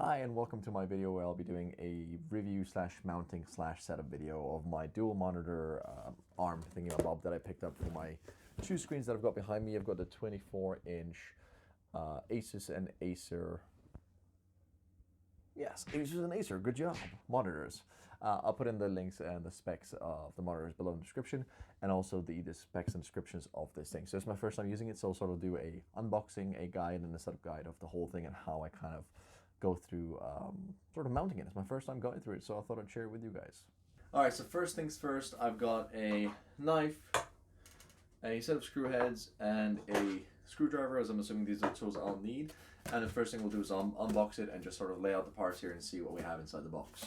Hi and welcome to my video where I'll be doing a review slash mounting slash setup video of my dual monitor arm thingamabob that I picked up for my two screens that I've got behind me. I've got the 24-inch Asus and Acer, yes, Asus and Acer, good job, monitors. I'll put in the links and the specs of the monitors below in the description, and also the specs and descriptions of this thing. So it's my first time using it, so I'll sort of do a unboxing, a guide, and a setup guide of the whole thing and how I kind of go through sort of mounting it. It's my first time going through it, so I thought I'd share it with you guys. Alright, so first things first, I've got a knife, a set of screw heads, and a screwdriver, as I'm assuming these are the tools I'll need. And the first thing we'll do is unbox it and just sort of lay out the parts here and see what we have inside the box.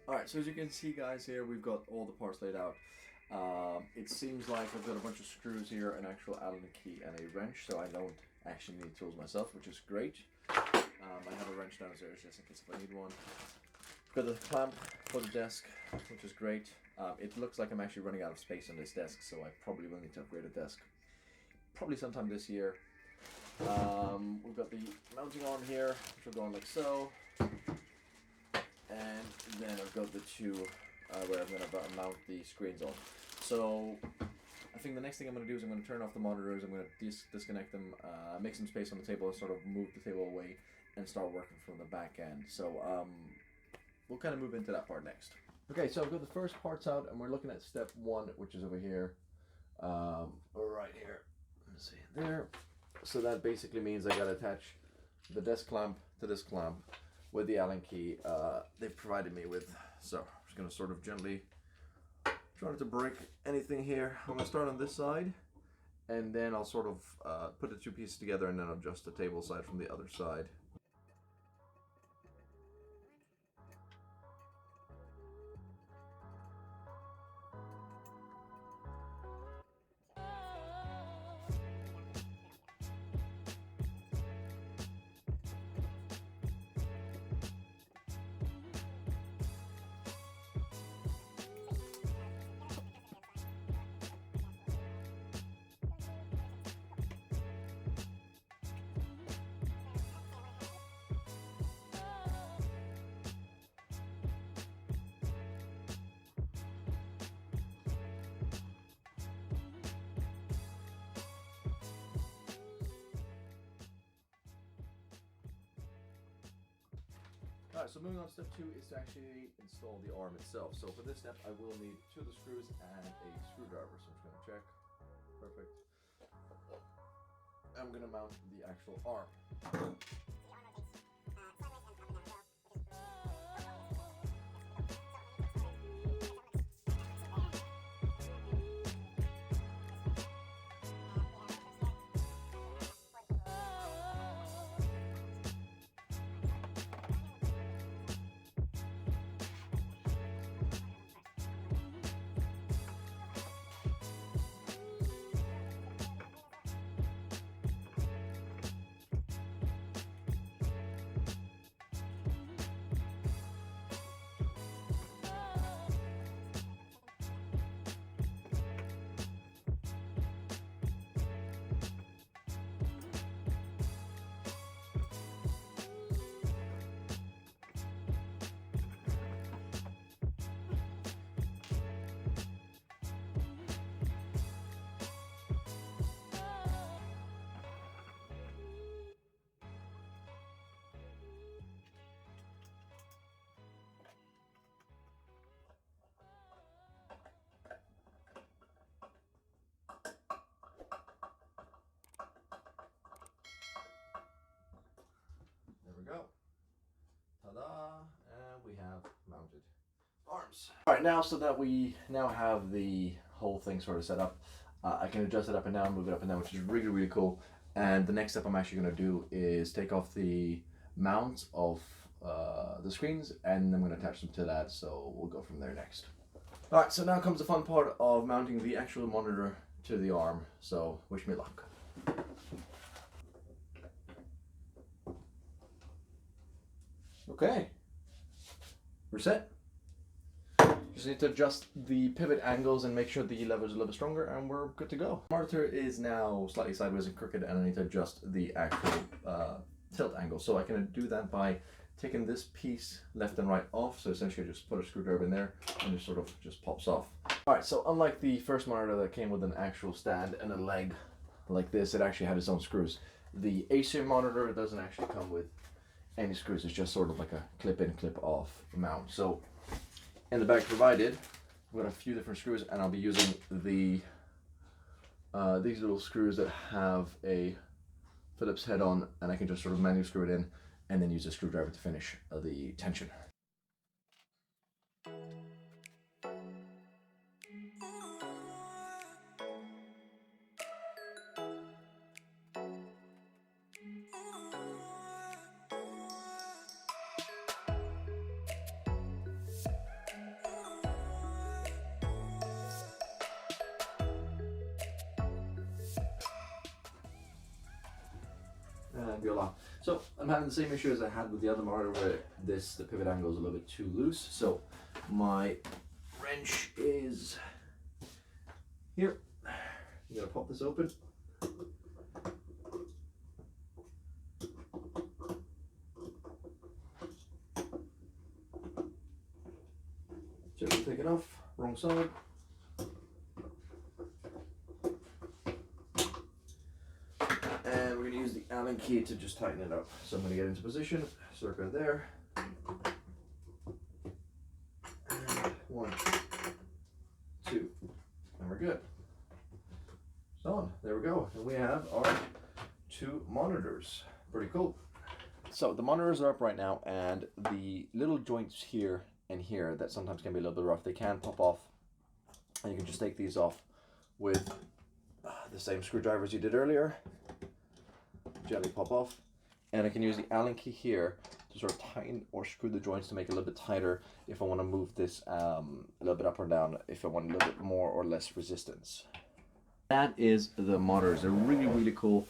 Alright, so as you can see guys here, we've got all the parts laid out. It seems like I've got a bunch of screws here, an actual Allen key and a wrench, so I don't actually need tools myself, which is great. I have a wrench downstairs just in case if I need one. Got the clamp for the desk, which is great. It looks like I'm actually running out of space on this desk, so I probably will need to upgrade the desk. Probably sometime this year. We've got the mounting arm here, which will go on like so. And then I've got the two where I'm going to mount the screens on. So I think the next thing I'm going to do is I'm going to turn off the monitors, I'm going to disconnect them, make some space on the table, and sort of move the table away and start working from the back end. So we'll kind of move into that part next. Okay, so I've got the first parts out and we're looking at step one, which is over here, right here. Let's see, there. So that basically means I got to attach the desk clamp to this clamp with the Allen key they provided me with. So I'm just going to sort of gently try not to break anything here. I'm going to start on this side, and then I'll sort of put the two pieces together and then adjust the table side from the other side. Alright, so moving on to step two is to actually install the arm itself. So for this step I will need two of the screws and a screwdriver. So I'm just going to check. Perfect. I'm going to mount the actual arm. Go. Ta-da! And we have mounted arms. Alright, now so that we now have the whole thing sort of set up, I can adjust it up and down, move it up and down, which is really, really cool. And the next step I'm actually going to do is take off the mount of the screens, and I'm going to attach them to that, so we'll go from there next. Alright, so now comes the fun part of mounting the actual monitor to the arm, so wish me luck. Okay, we're set. Just need to adjust the pivot angles and make sure the lever is a little bit stronger, and we're good to go. The monitor is now slightly sideways and crooked, and I need to adjust the actual tilt angle. So I can do that by taking this piece left and right off. So essentially just put a screwdriver in there and it sort of just pops off. Alright, so unlike the first monitor that came with an actual stand and a leg like this, it actually had its own screws. The Acer monitor doesn't actually come with any screws. It's just sort of like a clip-in, clip-off mount. So in the bag provided, I've got a few different screws, and I'll be using the these little screws that have a Phillips head on, and I can just sort of manually screw it in and then use a screwdriver to finish the tension. And voila. So I'm having the same issue as I had with the other monitor, where the pivot angle is a little bit too loose. So my wrench is here. I'm gonna pop this open. Gently take it off, wrong side. And we're going to use the Allen key to just tighten it up. So I'm going to get into position, circle there. And 1, 2, and we're good. So there we go. And we have our 2 monitors. Pretty cool. So the monitors are up right now, and the little joints here and here that sometimes can be a little bit rough, they can pop off. And you can just take these off with the same screwdrivers you did earlier. Gently pop off, and I can use the Allen key here to sort of tighten or screw the joints to make it a little bit tighter if I want to move this a little bit up or down, if I want a little bit more or less resistance. That is the monitors. They're really cool.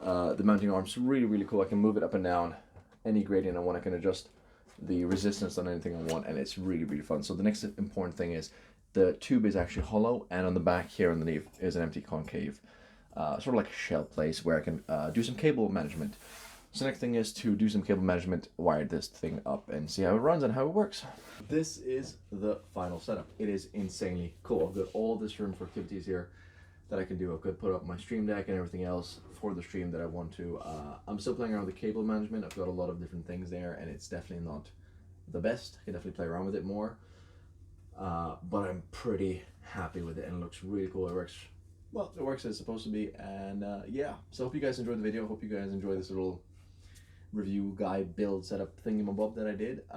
The mounting arm's really cool. I can move it up and down any gradient I want. I can adjust the resistance on anything I want, and it's really fun. So the next important thing is the tube is actually hollow, and on the back here underneath is an empty concave. Sort of like a shell place where I can do some cable management. So next thing is to do some cable management, wire this thing up and see how it runs and how it works. This is the final setup. It is insanely cool. I've got all this room for activities here that I can do. I could put up my stream deck and everything else for the stream that I want to. I'm still playing around with the cable management. I've got a lot of different things there, and it's definitely not the best. I can definitely play around with it more. But I'm pretty happy with it, and it looks really cool. It works. Well, it works as it's supposed to be, and yeah. So I hope you guys enjoyed the video. I hope you guys enjoy this little review guide build setup thingamabob that I did.